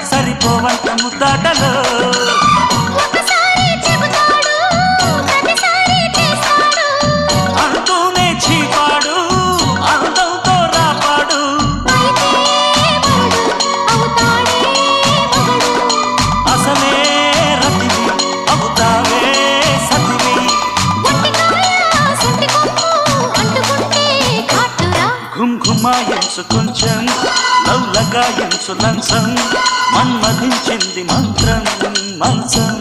సరిపోవంత ముద్దాటలో అంటూనే చీపాడు అందంతో రాపాడు అసలే రతివి అవుతావే సతివి ఘుంఘుమాయించు కొంచెం లవ్లగాయించు లంచం మన్మధించింది మంత్రం మంచం